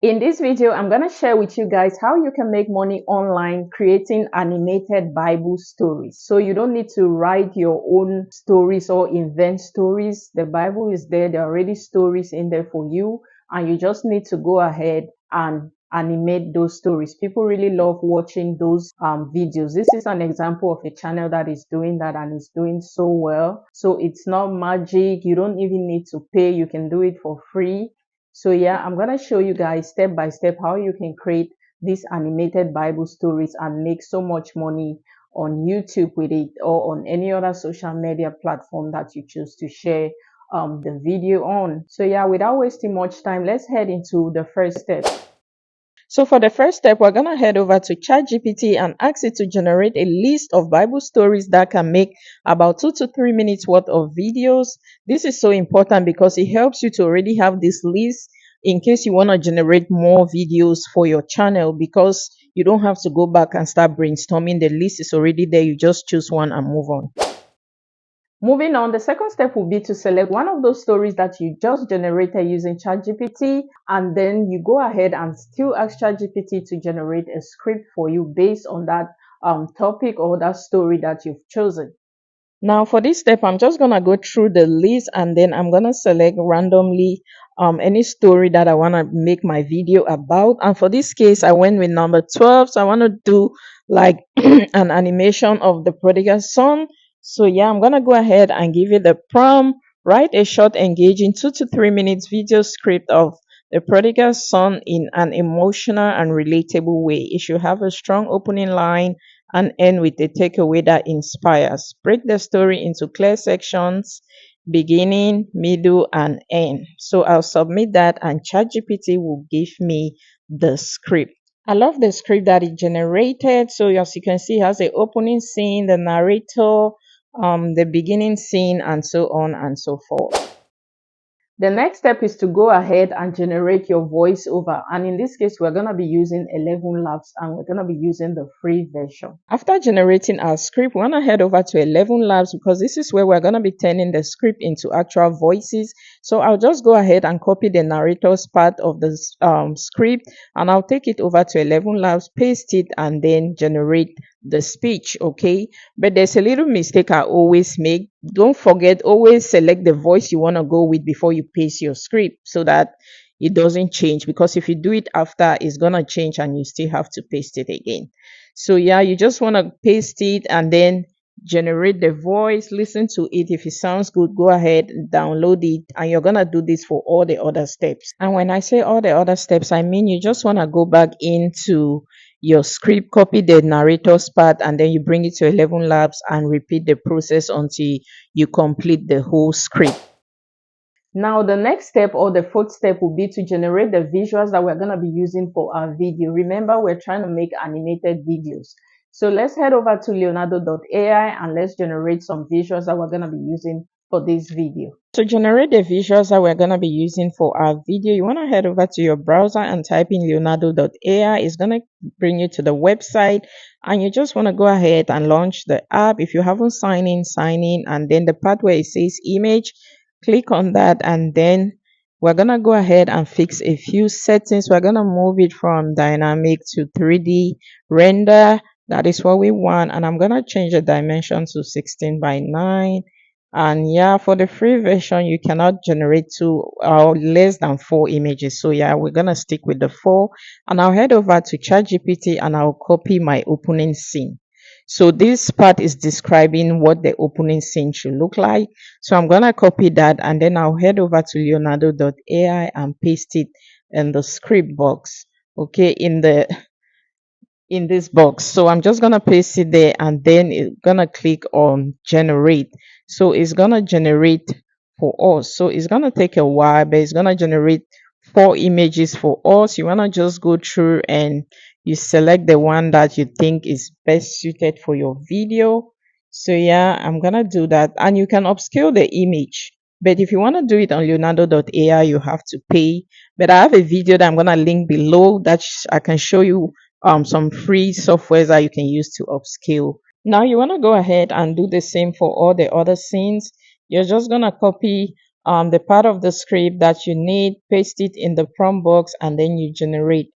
In this video, I'm going to share with you guys how you can make money online creating animated Bible stories. So you don't need to write your own stories or invent stories. The Bible is there. There are already stories in there for you, and you just need to go ahead and animate those stories. People really love watching those videos. This is an example of a channel that is doing that and is doing so well. So it's not magic. You don't even need to pay. You can do it for free. So yeah, I'm going to show you guys step by step how you can create these animated Bible stories and make so much money on YouTube with it or on any other social media platform that you choose to share the video on. So yeah, without wasting much time, let's head into the first step. So for the first step, we're going to head over to ChatGPT and ask it to generate a list of Bible stories that can make about 2 to 3 minutes worth of videos. This is so important because it helps you to already have this list in case you want to generate more videos for your channel, because you don't have to go back and start brainstorming. The list is already there. You just choose one and move on. Moving on, the second step will be to select one of those stories that you just generated using ChatGPT, and then you go ahead and still ask ChatGPT to generate a script for you based on that topic or that story that you've chosen. Now for this step, I'm just going to go through the list and then I'm going to select randomly any story that I want to make my video about. And for this case, I went with number 12. So I want to do like an animation of the prodigal son. So yeah, I'm going to go ahead and give it the prompt. Write a short, engaging 2 to 3 minutes video script of the prodigal son in an emotional and relatable way. It should have a strong opening line and end with a takeaway that inspires. Break the story into clear sections, beginning, middle, and end. So I'll submit that and ChatGPT will give me the script. I love the script that it generated. So as you can see, it has the opening scene, the narrator, the beginning scene, and so on and so forth. The next step is to go ahead and generate your voiceover. And in this case, we're going to be using 11 Labs and we're going to be using the free version. After generating our script, we're going to head over to 11 Labs because this is where we're going to be turning the script into actual voices. So I'll just go ahead and copy the narrator's part of the script and I'll take it over to 11 Labs, paste it, and then generate the speech. Okay, but there's a little mistake I always make. Don't forget, always select the voice you want to go with before you paste your script so that it doesn't change, because if you do it after, it's gonna change and you still have to paste it again. So yeah, you just want to paste it and then generate the voice, listen to it. If it sounds good, go ahead and download it, and you're gonna do this for all the other steps. And when I say all the other steps, I mean you just want to go back into your script, copy the narrator's part, and then you bring it to 11 Labs and repeat the process until you complete the whole script. Now the next step, or the fourth step, will be to generate the visuals that we're going to be using for our video. Remember, we're trying to make animated videos. So let's head over to leonardo.ai and let's generate some visuals that we're going to be using for this video. To generate the visuals that we're going to be using for our video, you want to head over to your browser and type in leonardo.ai. It's going to bring you to the website, and you just want to go ahead and launch the app. If you haven't signed in, sign in, and then the part where it says image, click on that, and then we're going to go ahead and fix a few settings. We're going to move it from dynamic to 3D render. That is what we want, and I'm going to change the dimension to 16:9. And yeah, for the free version, you cannot generate 2 or less than 4 images. So yeah, we're going to stick with the 4, and I'll head over to ChatGPT and I'll copy my opening scene. So this part is describing what the opening scene should look like. So I'm going to copy that, and then I'll head over to leonardo.ai and paste it in the script box. Okay, in this box. So I'm just going to paste it there, and then it's going to click on generate. So it's going to generate for us. So it's going to take a while, but it's going to generate 4 images for us. You want to just go through and you select the one that you think is best suited for your video. So yeah, I'm going to do that, and you can upscale the image. But if you want to do it on leonardo.ai, you have to pay. But I have a video that I'm going to link below that I can show you some free softwares that you can use to upscale. Now you want to go ahead and do the same for all the other scenes. You're just going to copy the part of the script that you need, paste it in the prompt box, and then you generate.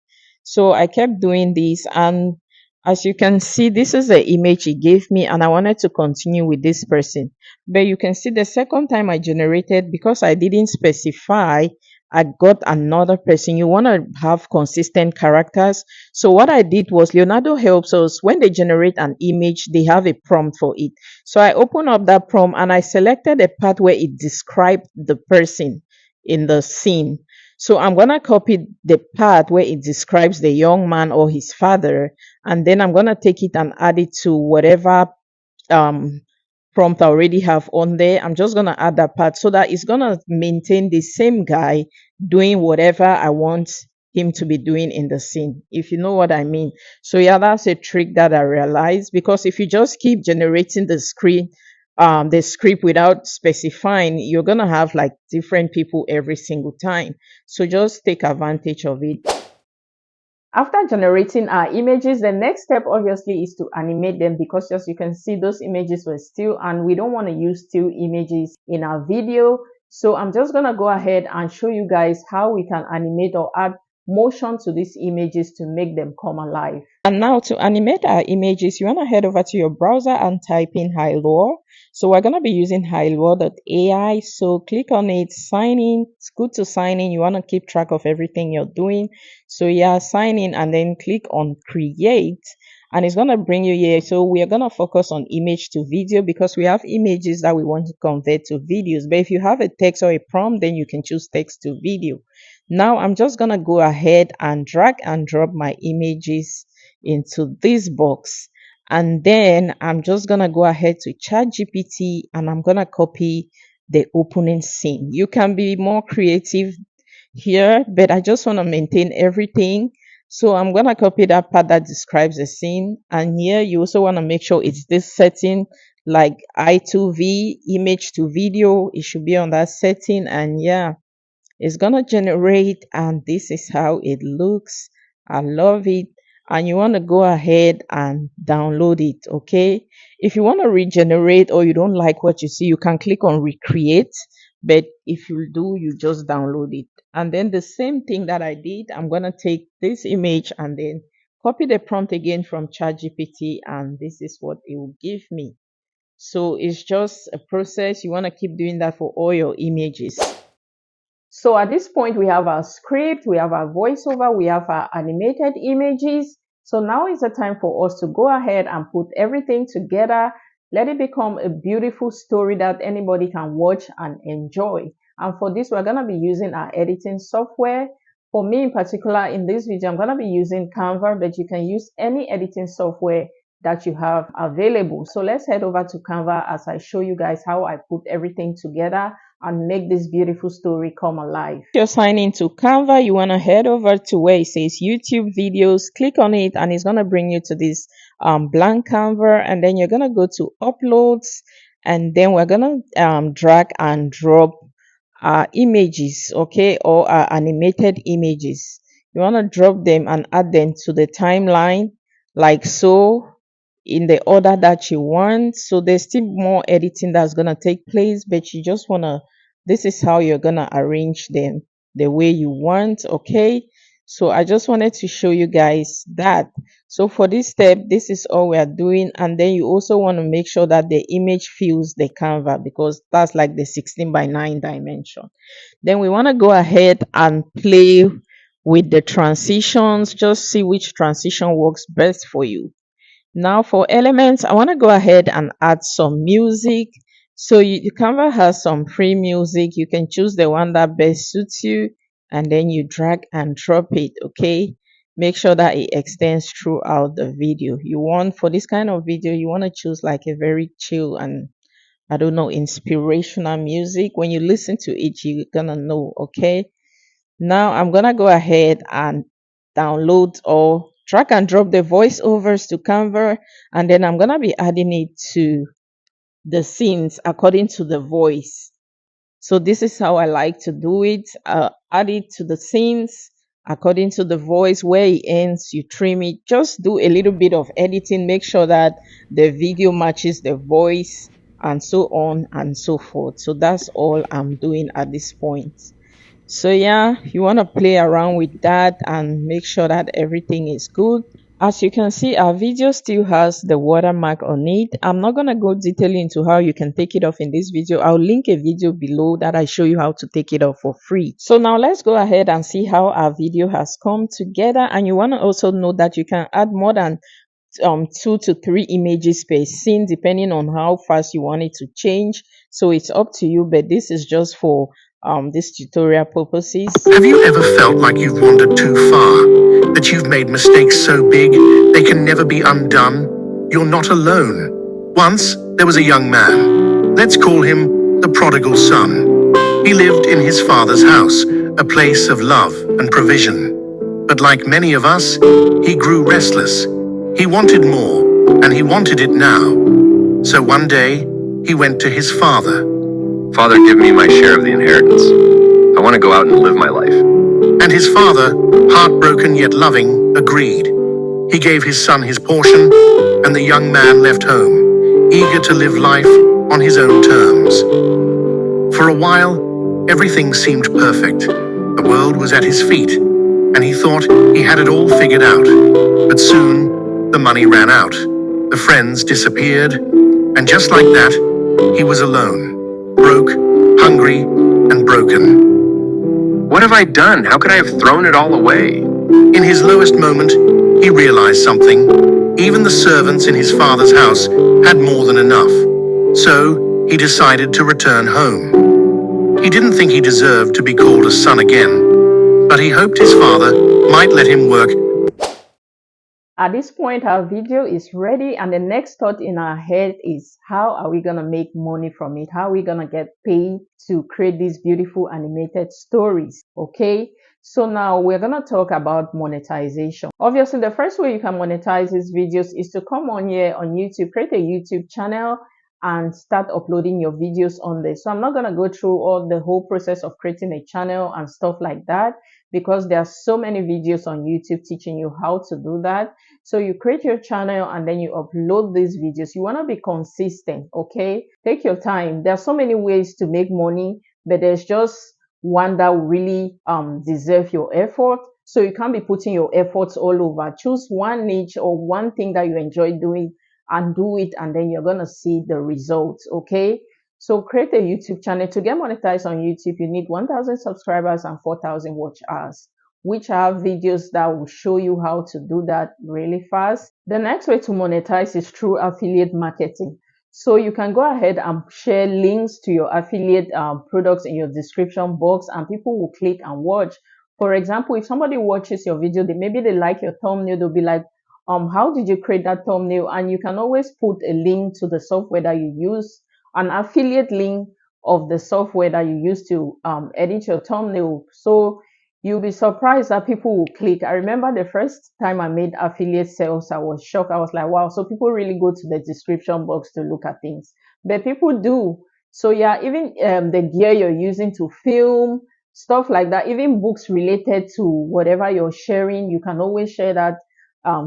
So I kept doing this, and as you can see, this is the image he gave me, and I wanted to continue with this person. But you can see the second time I generated, because I didn't specify, I got another person. You want to have consistent characters. So what I did was, Leonardo helps us when they generate an image, they have a prompt for it. So I opened up that prompt and I selected a part where it described the person in the scene. So I'm going to copy the part where it describes the young man or his father, and then I'm going to take it and add it to whatever um prompt I already have on there. I'm just gonna add that part so that it's gonna maintain the same guy doing whatever I want him to be doing in the scene, if you know what I mean. So yeah, that's a trick that I realized, because if you just keep generating the script without specifying, you're gonna have like different people every single time. So just take advantage of it. After generating our images, the next step obviously is to animate them, because as you can see, those images were still, and we don't want to use still images in our video. So I'm just going to go ahead and show you guys how we can animate or add motion to these images to make them come alive. And now to animate our images, you want to head over to your browser and type in Hilo. So we're going to be using Hilo.ai. So click on it, sign in. It's good to sign in. You want to keep track of everything you're doing. So yeah, sign in and then click on create, and it's going to bring you here. So we are going to focus on image to video, because we have images that we want to convert to videos. But if you have a text or a prompt, then you can choose text to video. Now I'm just going to go ahead and drag and drop my images into this box. And then I'm just going to go ahead to ChatGPT and I'm going to copy the opening scene. You can be more creative here, but I just want to maintain everything. So I'm going to copy that part that describes the scene. And here you also want to make sure it's this setting, like I2V, image to video. It should be on that setting. And yeah, it's gonna generate, and this is how it looks. I love it. And you want to go ahead and download it. Okay, if you want to regenerate or you don't like what you see, you can click on recreate, but if you do, you just download it. And then the same thing that I did, I'm gonna take this image and then copy the prompt again from ChatGPT, and this is what it will give me. So it's just a process. You want to keep doing that for all your images. So at this point, we have our script, we have our voiceover, we have our animated images. So now is the time for us to go ahead and put everything together. Let it become a beautiful story that anybody can watch and enjoy. And for this, we're going to be using our editing software. For me in particular, in this video, I'm going to be using Canva, but you can use any editing software that you have available. So let's head over to Canva as I show you guys how I put everything together and make this beautiful story come alive. If you're signing to Canva, you want to head over to where it says YouTube videos, click on it, and it's going to bring you to this blank Canva, and then you're going to go to uploads, and then we're going to drag and drop our images, okay, or our animated images. You want to drop them and add them to the timeline like so, in the order that you want. So there's still more editing that's going to take place, but you just want to, this is how you're going to arrange them the way you want. Okay, so I just wanted to show you guys that. So for this step, this is all we are doing. And then you also want to make sure that the image fills the canvas, because that's like the 16:9 dimension. Then we want to go ahead and play with the transitions. Just see which transition works best for you. Now for elements, I want to go ahead and add some music. So Canva has some free music. You can choose the one that best suits you, and then you drag and drop it. Okay, make sure that it extends throughout the video. You want, for this kind of video, you want to choose like a very chill and, I don't know, inspirational music. When you listen to it, you're gonna know. Okay, now I'm gonna go ahead and download or drag and drop the voiceovers to Canva, and then I'm gonna be adding it to the scenes according to the voice. So this is how I like to do it. Add it to the scenes according to the voice. Where it ends, you trim it. Just do a little bit of editing. Make sure that the video matches the voice, and so on and so forth. So that's all I'm doing at this point. So yeah, you want to play around with that and make sure that everything is good. As you can see, our video still has the watermark on it. I'm not going to go detailing into how you can take it off in this video. I'll link a video below that I show you how to take it off for free. So now let's go ahead and see how our video has come together. And you want to also know that you can add more than 2 to 3 images per scene depending on how fast you want it to change. So it's up to you, but this is just for this tutorial purposes. Have you ever felt like you've wandered too far? That you've made mistakes so big they can never be undone? You're not alone. Once, there was a young man. Let's call him the prodigal son. He lived in his father's house, a place of love and provision. But like many of us, he grew restless. He wanted more, and he wanted it now. So one day, he went to his father. Father, give me my share of the inheritance. I want to go out and live my life. And his father, heartbroken yet loving, agreed. He gave his son his portion, and the young man left home, eager to live life on his own terms. For a while, everything seemed perfect. The world was at his feet, and he thought he had it all figured out. But soon, the money ran out, the friends disappeared, and just like that, he was alone, broke, hungry, and broken. What have I done? How could I have thrown it all away? In his lowest moment, he realized something. Even the servants in his father's house had more than enough. So, he decided to return home. He didn't think he deserved to be called a son again, but he hoped his father might let him work. At this point, our video is ready, and the next thought in our head is, how are we going to make money from it? How are we going to get paid to create these beautiful animated stories? Okay, so now we're going to talk about monetization. Obviously, the first way you can monetize these videos is to come on here on YouTube, create a YouTube channel, and start uploading your videos on there. So I'm not going to go through all the whole process of creating a channel and stuff like that, because there are so many videos on YouTube teaching you how to do that. So you create your channel and then you upload these videos. You want to be consistent, okay? Take your time. There are so many ways to make money, but there's just one that really deserve your effort. So you can't be putting your efforts all over. Choose one niche or one thing that you enjoy doing and do it, and then you're going to see the results, okay? So create a YouTube channel. To get monetized on YouTube, you need 1,000 subscribers and 4,000 watch hours, which are videos that will show you how to do that really fast. The next way to monetize is through affiliate marketing. So you can go ahead and share links to your affiliate products in your description box, and people will click and watch. For example, if somebody watches your video, maybe they like your thumbnail, they'll be like, how did you create that thumbnail? And you can always put a link to the software that you use, an affiliate link of the software that you use to edit your thumbnail. So you'll be surprised that people will click. I remember the first time I made affiliate sales, I was shocked. I was like, wow, so people really go to the description box to look at things. But people do. So yeah, even the gear you're using to film, stuff like that, even books related to whatever you're sharing, you can always share that,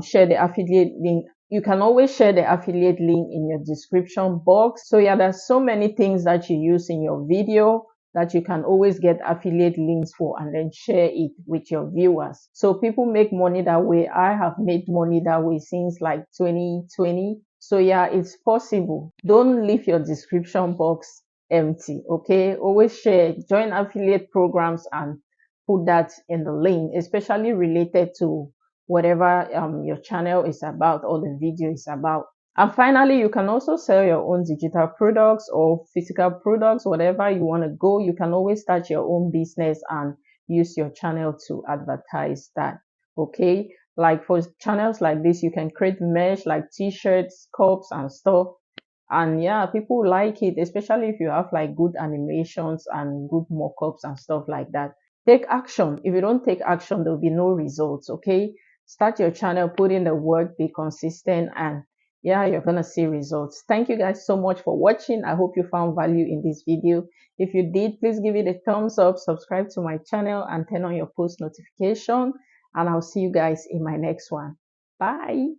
share the affiliate link. You can always share the affiliate link in your description box. So yeah, there's so many things that you use in your video that you can always get affiliate links for and then share it with your viewers. So people make money that way. I have made money that way since like 2020. So yeah, it's possible. Don't leave your description box empty, okay? Always share, join affiliate programs and put that in the link, especially related to whatever your channel is about or the video is about. And finally, you can also sell your own digital products or physical products, whatever you want to go. You can always start your own business and use your channel to advertise that, okay? Like for channels like this, you can create merch like t-shirts, cups and stuff. And yeah, people like it, especially if you have like good animations and good mock-ups and stuff like that. Take action. If you don't take action, there will be no results, okay? Start your channel, put in the work, be consistent, and yeah, you're gonna see results. Thank you guys so much for watching. I hope you found value in this video. If you did, please give it a thumbs up, subscribe to my channel, and turn on your post notification. And I'll see you guys in my next one. Bye.